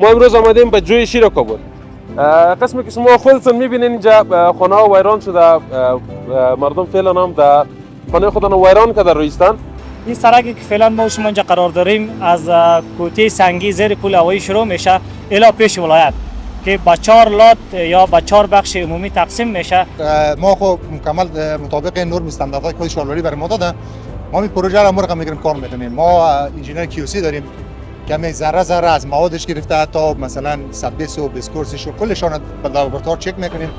ما امروز آمدیم به جوی شیر کابل. قسمی که شما خودتون میبینین اینجا خانه ها ویران شده، مردم فعلا هم در خانه خودشان ویران کرده رویستان. این سرکی که فعلا ما شما اینجا قرار داریم از کوته سنگی زیر پل هوایی شروع میشه الی پیش ولایت که با 4 لات یا با 4 بخش عمومی تقسیم میشه. ما خب مکمل مطابق نرم استانداردهای کد شهرداری برای ما داده. ما این پروژه را رقم میگیریم کار میکنیم. ما انجینیر کیوسی داریم که می ذره از موادش گرفته تا مثلا سبس و بسکورسش و کلشان به لابراتوار چک میکنیم.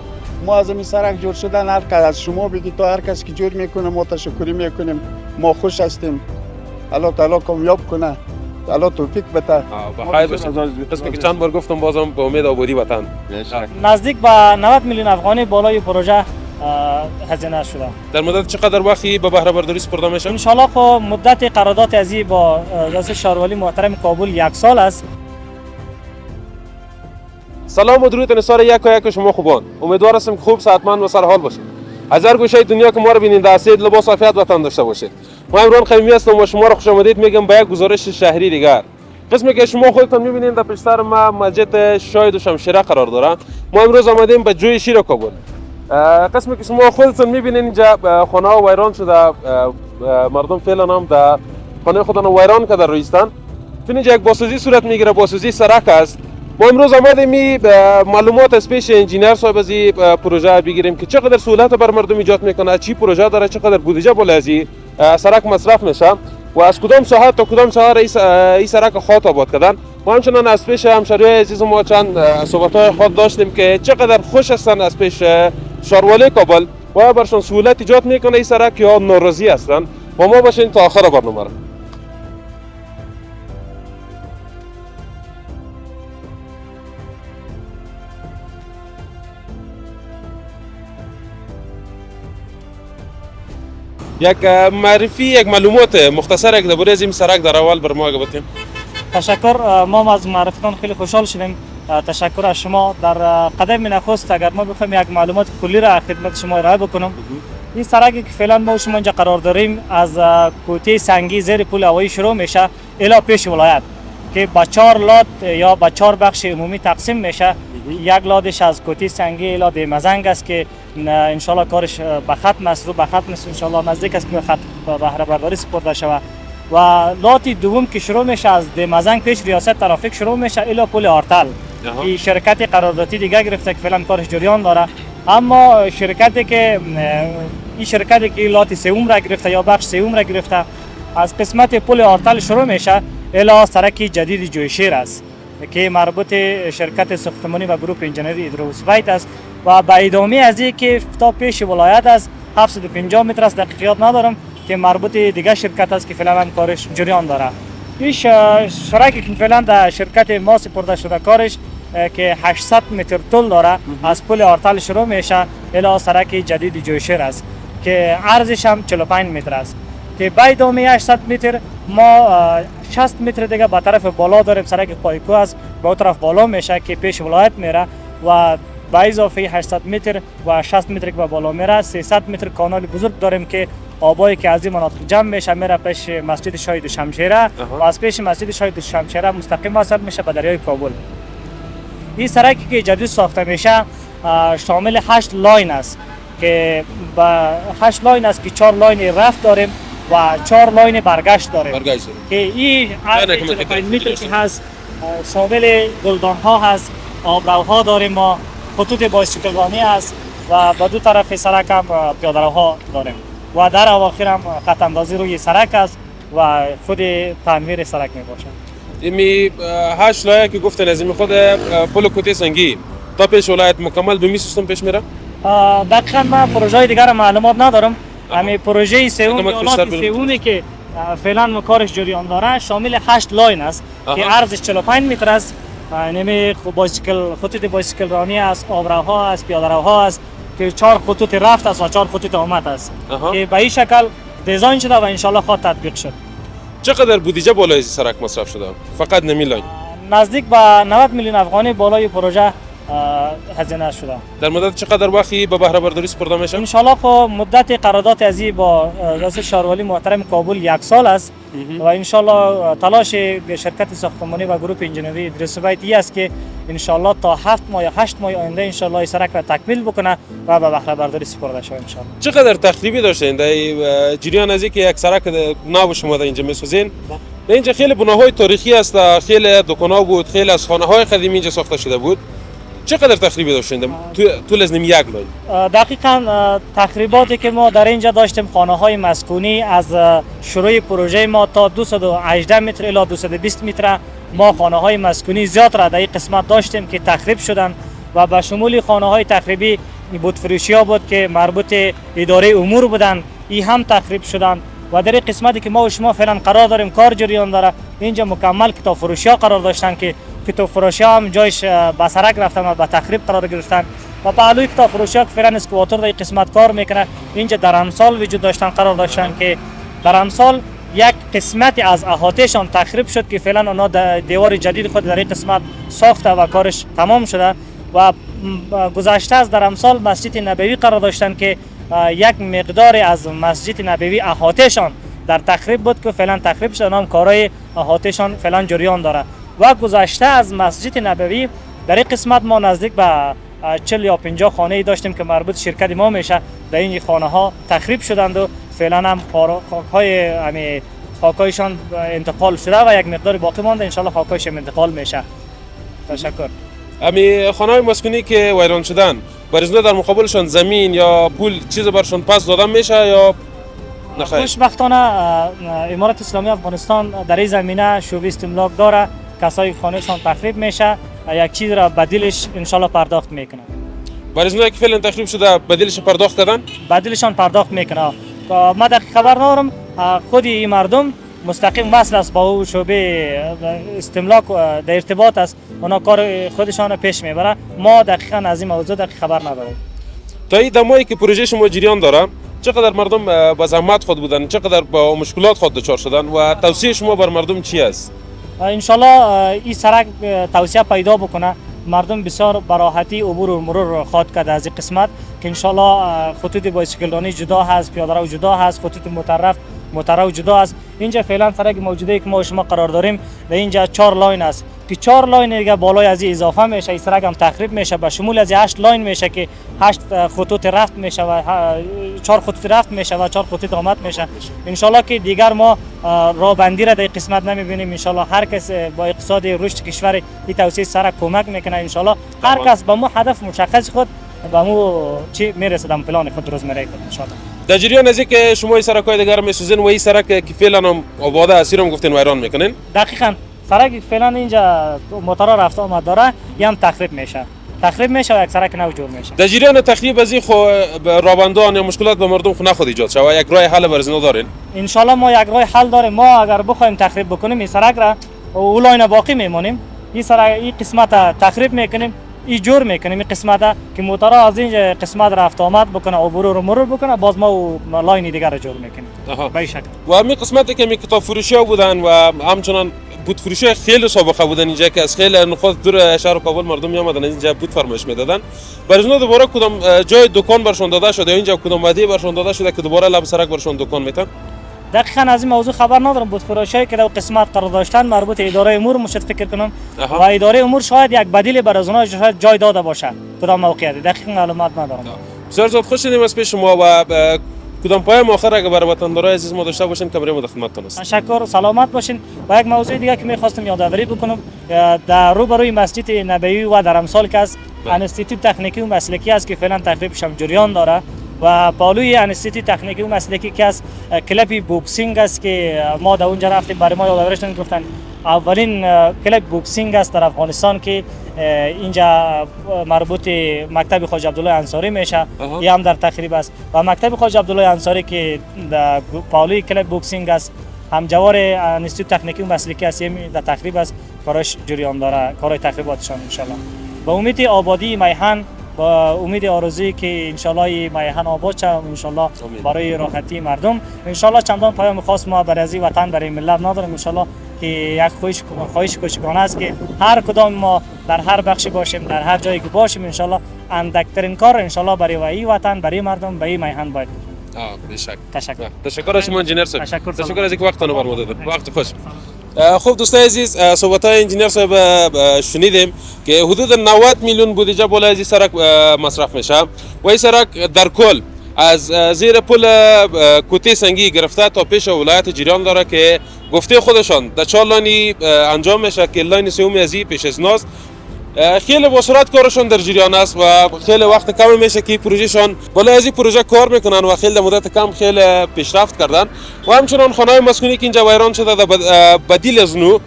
ما از این سرک جور شدن هر کس از شما بگید تا هر کس که جور میکنه ما تشکری میکنیم. ما خوش هستیم. الله تعالی کامیاب کنه. الله توفیق بده. بخیر باشید. قسمی که چند بار گفتم بازم به امید آبادی وطن. نزدیک به 90 میلیون افغانی بالای پروژه هزینه شده. در مدت چقدر وقتی به بهره برداری سپرده میشه؟ ان شاء الله خب مدت قرارداد از این با ریاست شهرولی محترم کابل 1 سال است. سلام و درود نثار یک و یک شما خوبان. امیدوار هستم که خوب صحتمند و سرحال باشید. از هر گوشه دنیا که ما رو بینید هستید لباس عافیت وطن داشته باشید. ما عمران خیمی هستم و شما رو خوش آمدید میگم به یک گزارش شهری دیگر. قسمی که شما خودتون میبینید در پشت سر ما مسجد شاهد و شمشیره قرار داره. ما امروز آمدیم به جوی شیر کابل. قسمی که شما خودتون میبینید اینجا خانه ها ویران شده، مردم فعلا هم در خانه خودشان ویران کرده رویستان. اینجا یک بازسازی صورت میگیره، بازسازی سرک است. ما امروز آمدیم معلومات از پیش انجینیر صاحب از این پروژه بگیریم که چقدر سهولت بر مردم ایجاد میکنه، چی پروژه داره، چقدر بودجه بالا از این سرک مصرف میشه و از کدام ساحه تا کدام ساحه این سرک خاط آباد کردن. و همچنان از پیش همشهریای عزیز ما چند صحبت‌های خود داشتیم که چقدر خوش هستن از پیش شهروالی کابل و برشان سهولت ایجاد میکنه این سرک یا ناراضی هستن. با ما باشین تا آخر برنامه. یک معرفی، یک معلومات مختصر یک درباره از این سرک در اول بر ما بگید. تشکر. ما از معرفتان خیلی خوشحال شدیم. تشکر از شما. در قدم نخست اگر ما بخوایم یک معلومات کلی را خدمت شما ارائه بکنم، این سرکی که فعلا ما شما اینجا قرار داریم از کوته سنگی زیر پل هوایی شروع میشه الی پیش ولایت که با 4 لات یا با 4 بخش عمومی تقسیم میشه. یک لادش از کوته سنگی الی دیمزنگ است که ان شاء الله کارش به ختم است، رو به ختم است، ان شاء الله نزدیک است که به ختم بهره برداری سپرده شود. و لات دوم که شروع میشه از دیمزنگ پیش ریاست ترافیک شروع میشه الی پل آرتل. این شرکت قراردادی دیگه گرفته که فعلا کارش جریان داره. اما شرکتی که لات سوم را گرفته یا بخش سوم را گرفته از قسمت پل آرتل شروع میشه الی سرک جدید جوی شیر است که مربوط شرکت ساختمانی و گروه انجینری هیدروسپایت است و به ادامه از این که تا پیش ولایت است 750 متر است، دقیقیات ندارم، که مربوط دیگه شرکت است که فعلا کارش جریان داره. این سرکی که فعلا در شرکت ما سپرده شده کارش که 800 متر طول داره از پل آرتل شروع میشه الی سرک جدید جوی شیر است که عرضش هم 45 متر است که به ادامه 800 متر ما 60 متر دیگه به طرف بالا داریم. سرک پایکو است به اون طرف بالا میشه که پیش ولایت میره و به اضافه 800 متر و 60 متر که به بالا میره 300 متر کانال بزرگ داریم که آبایی که از این مناطق جمع میشه میره پیش مسجد شاهد و شمشیره و از پیش مسجد شاهد و شمشیره مستقیم وصل میشه به دریای کابل. این سرکی که جدید ساخته میشه شامل 8 لاین است که با 8 لاین است که 4 لاین رفت داریم و 4 لاین برگشت داریم که این 45 متر که هست شامل گلدان ها هست، آبروها داریم، ما خطوط بایسکلرانی هست و به دو طرف سرک هم پیاده روها داریم و در اواخر هم خط اندازی روی سرک است و خود تعمیر سرک می باشد. امی 8 لایه که گفتن از این خود پل کوته سنگی تا پیش ولایت مکمل به می سیستم پیش میره؟ دقیقاً من پروژه دیگر معلومات ندارم. همین پروژه سوم یا سومی که فعلا کارش جریان داره شامل 8 لاین است که عرضش 45 متر است. یعنی خطوط بایسکل رانی است، آبروها است، پیاده روها است که 4 خطوط رفت است و 4 خطوط آمد است که به این شکل دیزاین شده و ان شاء الله خود تطبیق شد. چقدر بودجه بالای این سرک مصرف شده؟ فقط نمی لاین نزدیک به 90 میلیون افغانی بالای پروژه هزینه شده. در مدت چقدر وقتی به بهره برداری سپرده میشه؟ ان شاء الله خب مدت قرارداد ازی با رئیس شهرولی محترم کابل 1 سال است و ان شاء الله تلاش شرکت ساختمانی و گروه انجینری ادریس بیت است که ان شاء الله تا 7 ماه یا 8 ماه آینده ان شاء الله سرک را تکمیل بکنه و به بهره برداری سپرده شود ان شاء الله. چقدر تخریبی داشتین در جریان از اینکه یک سرک نو شما در اینجا میسازین؟ در اینجا خیلی بناهای تاریخی است، خیلی دکان‌ها بود، خیلی از خانه‌های قدیمی اینجا ساخته شده بود. چقدر تخریبی داشتین طول از نیم یک لاین؟ دقیقاً تخریباتی که ما در اینجا داشتیم خانه‌های مسکونی از شروع پروژه ما تا 218 متر الی 220 متر ما خانه‌های مسکونی زیاد را در این قسمت داشتیم که تخریب شدن و به شمول خانه‌های تخریبی بودفروشی‌ها بود که مربوط اداره امور بودن، این هم تخریب شدن و در این قسمتی که ما و شما فعلا قرار داریم کار جریان داره اینجا مکمل کتاب فروشی‌ها قرار داشتن که کتاب فروشی‌ها هم جایش به سرک رفتن و به تخریب قرار گرفتن و پهلوی کتاب فروشی‌ها که فعلا اسکواتور در این قسمت کار میکنه اینجا در امسال وجود داشتن قرار داشتن که در امسال یک قسمتی از احاطهشان تخریب شد که فعلا اونا دیوار جدید خود در این قسمت ساخته و کارش تمام شده و گذشته از در امسال مسجد نبوی قرار داشتن که یک مقدار از مسجد نبوی احاطهشان در تخریب بود که فعلا تخریب شده، هم کارهای احاطهشان فعلا جریان داره و گذشته از مسجد نبوی در این قسمت ما نزدیک به 40 یا 50 خانه داشتیم که مربوط شرکت ما میشه در این خانه ها تخریب شدند و فعلا هم خاکایشان انتقال شده و یک مقدار باقی مانده، ان شاء الله خاکایش انتقال میشه. تشکر. امی خانه‌های مسکونی که ویران شدن برای در مقابلشان زمین یا پول چیز برشون پس دادن میشه یا نخیر؟ خوشبختانه امارت اسلامی افغانستان در این زمینه شعبه استملاک داره، کسایی خانهشان تخریب میشه یک چیز را بدیلش ان شاء الله پرداخت میکنه. برای اونایی که فعلا تخریب شده بدیلش پرداخت کردن؟ بدیلشان پرداخت میکنه. ما دقیق خبر ندارم، خود این مردم مستقیم وصل است با او شعبه استملاک در ارتباط است، اونا کار خودشان پیش میبره، ما دقیقاً از این موضوع دقیق خبر نداریم. تا این دمایی که پروژه شما جریان داره چقدر مردم با زحمت خود بودن، چقدر با مشکلات خود دچار شدن و توصیه شما بر مردم چی است؟ ان شاء الله این سرک توسعه پیدا بکنه، مردم بسیار براحتی عبور و مرور خواهد کرد از این قسمت که ان شاء الله خطوط بایسکلرانی جدا هست، پیاده رو جدا هست، خطوط مترو جدا است. اینجا فعلا سرک موجوده که ما شما قرار داریم و اینجا 4 لاین است که 4 لاین دیگه بالای از اضافه میشه، این سرک هم تخریب میشه به شمول از 8 لاین میشه که 8 خطوط رفت میشه و 4 خطوط رفت میشه و 4 خطوط آمد میشه. ان شاء الله که دیگر ما راه بندی را در قسمت نمیبینیم، ان شاء الله هر کس با اقتصاد رشد کشور این توسعه سرک کمک میکنه، ان شاء الله هر کس با مو هدف مشخص خود با مو چی میرسه پلان خود روز میره ان شاء الله. در جریان از اینکه شما این سرک‌های دیگر میسازین و این سرک که فعلا هم آباده اسیرم گفتین ویران میکنین؟ دقیقاً سرک فعلا اینجا موتور رفت آمد داره هم تخریب میشه و یک سرک نو جور میشه. در جریان تخریب از این رابندان یا مشکلات به مردم خو نخود ایجاد شود، یک راه حل برای دارین؟ ان شاء الله ما یک راه حل داریم، ما اگر بخوایم تخریب بکنیم این سرک را اولین باقی میمونیم، این قسمت تخریب میکنیم، این جور میکنیم این قسمت که موتور از این قسمت رفت آمد بکنه عبور و مرور بکنه، باز ما لاین دیگر را جور میکنیم. به شکل و همین قسمتی که کتاب فروشی ها بودن و همچنان بود فروشی خیلی سابقه بودن اینجا که از خیلی نقاط دور شهر کابل مردم می آمدن اینجا بود فرمایش میدادن، برای اونها دوباره کدام جای دکان برشون داده شده یا اینجا کدام وادی برشون داده شده که دوباره لب سرک برشون دکان میتن؟ دقیقاً از این موضوع خبر ندارم. بود فروشایی که در قسمت قرار داشتن مربوط اداره امور مشت فکر کنم و اداره امور شاید یک بدیل برای اونها شاید جای داده باشه، کدام موقعیتی دقیق معلومات ندارم. بسیار زیاد خوش شدیم از پیش شما و کدام پیام آخر اگه برای وطندارای عزیز ما داشته باشین کمره ما خدمتتون است. تشکر، سلامت باشین. و یک موضوع دیگه که می‌خواستم یادآوری بکنم در روبروی مسجد نبوی و در امسال که از انستیتوت تکنیکی و مسلکی است که فعلا تقریبش هم جریان داره و پالوی انستیتوت تکنیکی و مسلکی که از کلب بوکسینگ است که ما در اونجا رفتیم، برای ما یادآوریش گفتن اولین کلب بوکسینگ است در افغانستان که اینجا مربوط مکتب خواجه عبدالله انصاری میشه، این هم در تخریب است و مکتب خواجه عبدالله انصاری که در پالوی کلب بوکسینگ است هم جوار انستیتوت تکنیکی و مسلکی است، در تخریب است، کارش جریان داره، کارهای تخریباتشان ان شاء الله. با امید آبادی میهن، با امید آرزویی که ان شاء الله میهن آباد شه ان شاء الله برای راحتی مردم، ان شاء الله چندان پیام خاص ما برای وطن برای ملت نداریم، ان شاء الله که یک خواهش کوچکانه است که هر کدام ما در هر بخشی باشیم، در هر جایی که باشیم انشالله اندکترین کار انشالله برای این وطن، برای مردم، برای میهن باید. بشک. تشکر. شما انجینر صاحب. تشکر از اینکه وقتتون رو بر ما دادید. وقت خوش. خب دوستای عزیز، صحبت‌های انجینر صاحب شنیدیم که حدود 90 میلیون بودجه بالای از این سرک مصرف میشه و این سرک در کل از زیر پل کوته سنگی گرفته تا پیش ولایت جریان داره که گفته خودشان در 4 لاینی انجام میشه که لاین سومی از این پیش از ناست. خیلی با سرعت کارشون در جریان است و خیلی وقت کم میشه که پروژهشان بالای از این پروژه کار میکنن و خیلی در مدت کم خیلی پیشرفت کردن و همچنان خانه‌های مسکونی که اینجا ویران شده در بدیل از نو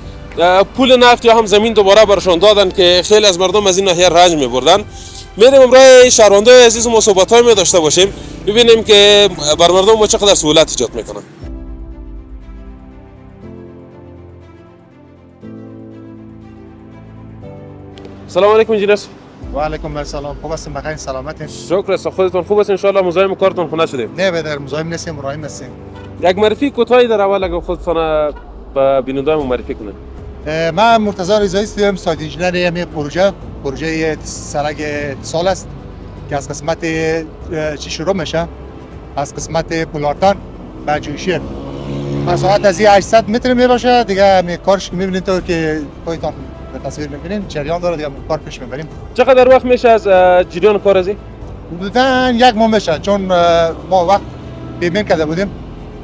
پول نفت یا هم زمین دوباره برشان دادن که خیلی از مردم از این ناحیه رنج میبردن. میریم امروز شهروندای عزیز و صحبت‌های می داشته باشیم ببینیم که بر مردم ما چقدر سهولت ایجاد میکنن. سلام علیکم انجینر. و علیکم السلام. خوب هستین؟ بخیر سلامتین؟ شکر است. خودتون خوب است؟ ان شاء الله مزاحم کارتون خونه شدیم. نه بدر مزاحم نیستیم، مراحم هستیم. یک معرفی کوتاهی در اول اگه خودتون به بیننده‌مون معرفی کنید. من مرتضی رضایی هستم، سایت انجینر همین پروژه سرک اتصال است که از قسمت چی شروع میشه، از قسمت پولارتان به جوشیر. مساحت از 800 متر می باشه دیگه. می کارش میبینید تو که خودتون به تصویر میبینید جریان داره دیگه، کار پیش میبریم. چقدر وقت میشه از جریان کار ازی؟ حدوداً 1 ماه میشه، چون ما وقت پیمین کرده بودیم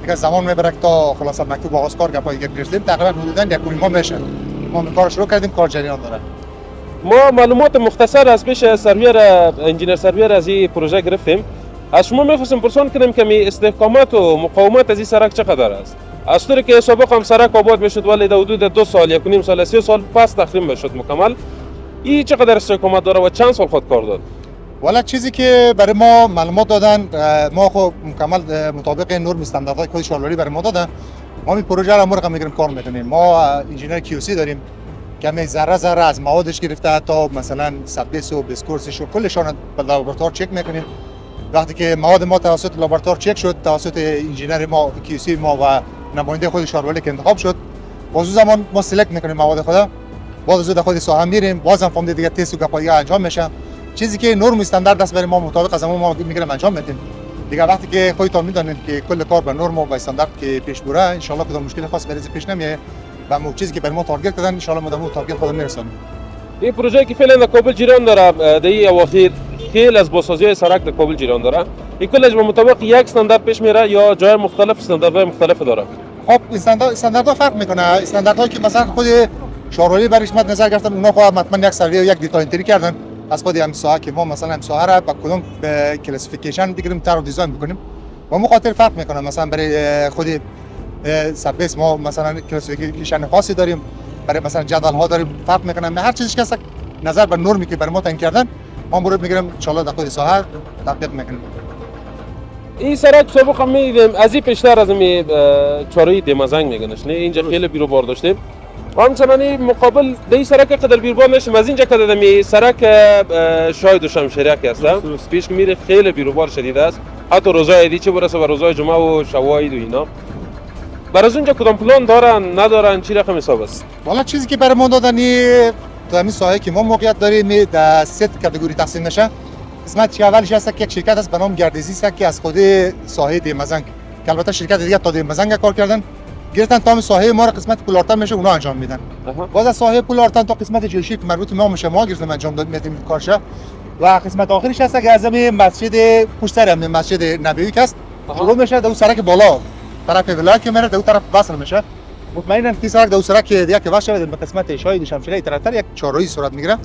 دیگه زمان میبره تا خلاصه مکتوب آغاز کار گپای گرفتیم. تقریبا حدوداً 1 ماه میشه ما کار شروع کردیم، کار جریان داره. ما معلومات مختصر از پیش سرویر انجینر سرویر از این پروژه گرفتیم. از شما میخواستم پرسان کنم که استحکامات و مقاومت از این سرک چقدر است؟ از طوری که سابق هم سرک آباد میشد ولی در حدود 2 سال 1.5 سال 3 سال پس تخریم میشد مکمل. این چقدر استحکامات داره و چند سال خود کار داد؟ والا چیزی که برای ما معلومات دادن، ما خب مکمل مطابق نرم استانداردهای کد شهرداری برای ما دادن. ما این پروژه را مرقم میگیریم کار میکنیم. ما انجینر کیوسی داریم که همه ذره از موادش گرفته تا مثلا سبس و بسکورسش و کلشان به لابراتوار چک میکنیم. وقتی که مواد ما توسط لابراتوار چک شد توسط انجینر ما کیوسی ما و نماینده خود شهرداری که انتخاب شد، باز زمان ما سلکت میکنیم مواد خود، باز از خود ساحه میریم، بازم فهم دیگه تست و گپایی انجام میشه. چیزی که نرم استاندارد است برای ما مطابق از زمان ما میگیریم انجام میدیم. دیگه وقتی که خودتون میدونید که کل کار به نرم و استاندارد که پیش بره ان شاء الله کدام مشکل خاص بریز پیش نمیاد و مو چیزی که برای ما تارگت دادن ان شاء الله ما تارگت خودمون میرسونیم. این پروژه که فعلا در کابل جریان داره در این اواخر خیلی از بازسازی سرک در کابل جریان داره. این کلش به مطابق یک استاندارد پیش میره یا جای مختلف استانداردهای مختلف داره؟ خب استانداردها فرق میکنه. استانداردهایی که مثلا خود شهرداری برش مد نظر گرفتن اونا خود حتما یک سروی و یک دیتا انتری کردن از خود هم ساحه که ما مثلا ساحه را با کدوم کلاسیفیکیشن بگیریم طرح دیزاین بکنیم و مخاطر فرق میکنه. مثلا برای خود سبس ما مثلا کلاسیفیکیشن خاصی داریم، برای مثلا جدول ها داریم فرق میکنه. هر چیزی که نظر بر نرمی که برای ما تعیین کردن ما مرور میگیریم ان شاء الله در خود ساحه تطبیق میکنیم. این سرک سابق هم میدیدیم از این پیشتر از این چهارراه دمازنگ میگنش نه اینجا خیلی بیرو بار داشتیم و همچنان مقابل در این سرک قدر بیرو بار نشیم. از اینجا که دیدم این سرک شاهد و شمشیرک است پیش که میره خیلی بیرو بار شدید است، حتی روزای عیدی چه برسه به روزای جمعه و شواهد و اینا. برای از اونجا کدام پلان دارن ندارن چی رقم حساب است؟ والا چیزی که برای ما دادن تو همین ساحه که ما موقعیت داریم در 3 کاتگوری تقسیم میشه. قسمت اولش هست که یک شرکت است به نام گردزی است که از خود ساحه دمازنگ که البته شرکت دیگه تا دمازنگ کار کردن گرفتن تا ساحه ما را قسمت پولارتان میشه اونا انجام میدن. باز از ساحه پولارتان تا قسمت جوشی که مربوط به ما میشه ما گرفتیم انجام دادیم کارشه و قسمت آخرش هست که از مسجد پشت سر مسجد نبوی که است شروع میشه در اون سرک بالا طرف ولایت که میره در اون طرف وصل میشه. مطمئنم که سرک در اون سرک دیگه که وصل شده به قسمت شاهد شمشیره طرفدار یک چهارراهی صورت میگیره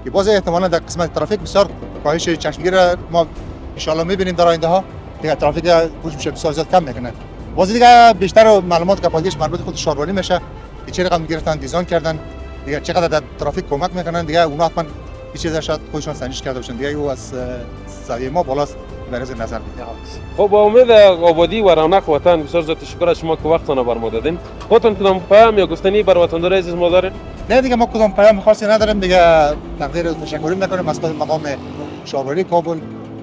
که باز احتمالاً در قسمت ترافیک بسیار کاهش چشمگیر ما ان شاء الله میبینیم در آینده ها دیگه ترافیک وجود میشه بسیار زیاد کم میکنه. باز دیگه بیشتر معلومات کپایش مربوط خود شهرداری میشه که چه رقم گرفتن دیزاین کردن دیگه چقدر در ترافیک کمک میکنن دیگه اونا حتما این چیزا شاید خودشون سنجش کرده باشن دیگه او از زاویه ما بالاست برای نظر میاد. خب با امید آبادی و رونق وطن بسیار زیاد تشکر از شما که وقتتون بر ما دادین. خودتون کدام پیام یا گفتنی بر وطندار عزیز ما دارین؟ نه دیگه ما کدام پیام خاصی نداریم دیگه. تقدیر تشکری میکنیم از خود مقام شهرداری کابل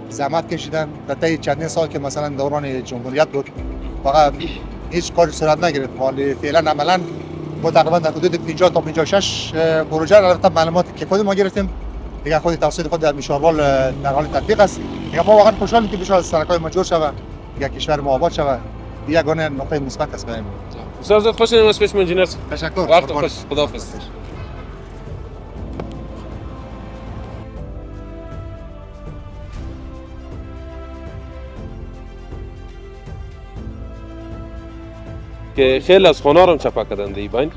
زحمت کشیدن در طی چندین سال که مثلا دوران جمهوریت بود واقعا هیچ کاری صورت نگرفت. ولی فعلا عملا ما تقریبا در حدود 50 تا 56 پروژه را البته معلوماتی که خود ما گرفتیم دیگه خود توسط خود در میشاروال در حال تطبیق است. دیگه ما واقعا خوشحالیم که بشه سرکای ما جور شود، دیگه کشور ما آباد شود. یک گونه نقطه مثبت است برای ما. بسیار زیاد خوشحالیم از پیش انجینر. تشکر. وقت خوش. خداحافظ. که خیلی از خانه رو چپا کردن دی باین.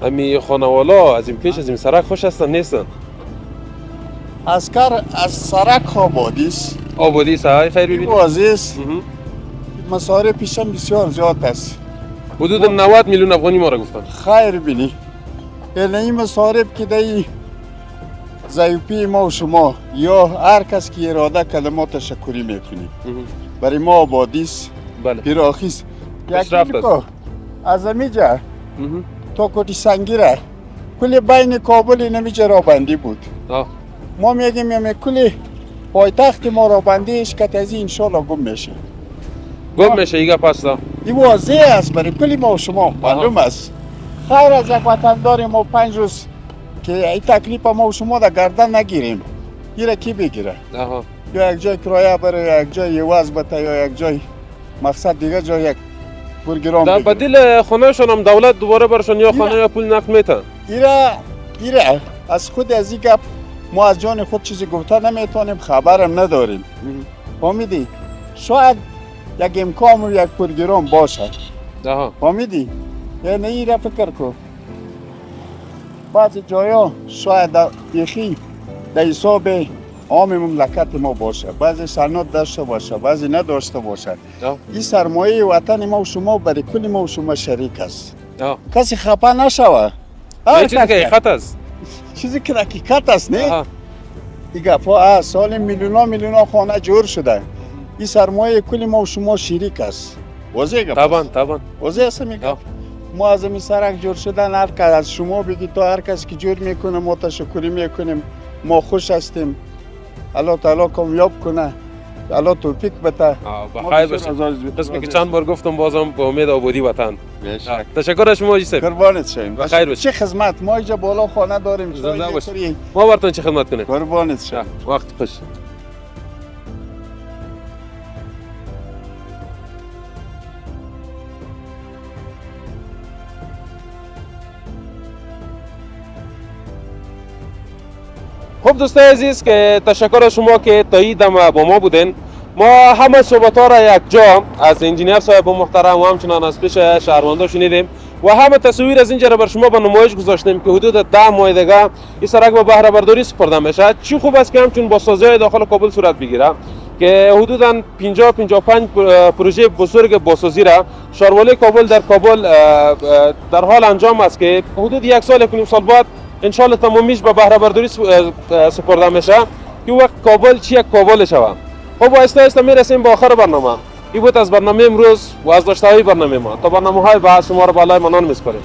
امی خانوالا از این پیش از این سرک خوش هستن نیستن. از سرک آبادیست. آبادی سای خیر ببینید. عزیز مصارف پیشم بسیار زیاد است. حدود 90 میلیون افغانی ما را گفتن. خیر بینی. یعنی این مصارف که دی ضعیفی ما و شما یا هر کس که اراده کرده ما تشکری میکنیم. برای ما آبادیست. بله. پیراخیست. پیشرفت است. از امیجا تا کوتی سنگیره کلی بین کابل نمیجا را بندی بود. ما میگیم یعنی کلی پایتخت ما را بندیش که از این انشالله گم میشه. گم میشه ایگه پستا. این واضح است برای کلی ما و شما معلوم است. خیر از یک وطندار ما 5 روز که این تکلیف ما و شما در گردن نگیریم. ایره کی بگیره؟ یا یک جای کرایه بره یا یک جای یواز بته یا یک جای مقصد دیگه جای یک برگرام در بگیره. بدیل خانه شونم دولت دوباره برشون یا خانه یا پول نقد میتن. ایره از خود از این گپ ما از جان خود چیزی گفته نمیتونیم خبرم نداریم. فهمیدی؟ شاید یک امکان و یک پرگرام باشه. فهمیدی؟ یعنی ایره فکر کن. بعضی جایا شاید یخی در حساب عام مملکت ما باشه، بعضی سند داشته باشه، بعضی نداشته باشه. این سرمایه وطن ما و شما برای کل ما و شما شریک است. کسی خفه نشوه. این چیزی که حقیقت است. چیزی که حقیقت است نه؟ این گفا سال میلیون خانه جور شده. این سرمایه کل ما و شما شریک است. واضح گفت. طبعا. واضح است میگم. ما از این سرک جور شدن هر کس از شما بگی تا هر کس که جور میکنه ما تشکری میکنیم. ما خوش هستیم. الله تعالی کامیاب کنه. الله توفیق بده. بخیر باشید. قسمی که چند بار گفتم بازم به امید آبادی وطن. تشکر از شما جیسف. قربانت شویم. بخیر باشید. چه خدمت ما اینجا بالا خانه داریم. زنده باشید. ما براتون چه خدمت کنیم. قربانت شویم. وقت خوش. خب دوستای عزیز که تشکر از شما که تا این دم با ما بودین. ما همه صحبت ها را یک جا از انجینیر صاحب محترم و همچنان از پیش شهروندان شنیدیم و همه تصویر از اینجا را بر شما به نمایش گذاشتیم که حدود 10 ماه دیگه این سرک به بهره برداری سپرده میشه. چی خوب است که همچون با سازی داخل کابل صورت بگیره که حدوداً 50-55 پروژه بزرگ باسازی را شاروالی کابل در کابل در حال انجام است که حدود 1 سال 1.5 سال بعد انشالله تمامیش به بهره برداری سپرده میشه که وقت کابل چی یک کابل شود. خب آهسته میرسیم به آخر برنامه. این بود از برنامه امروز و از داشته‌های برنامه ما. تا برنامه‌های بعد شما را بالای منان میسپاریم.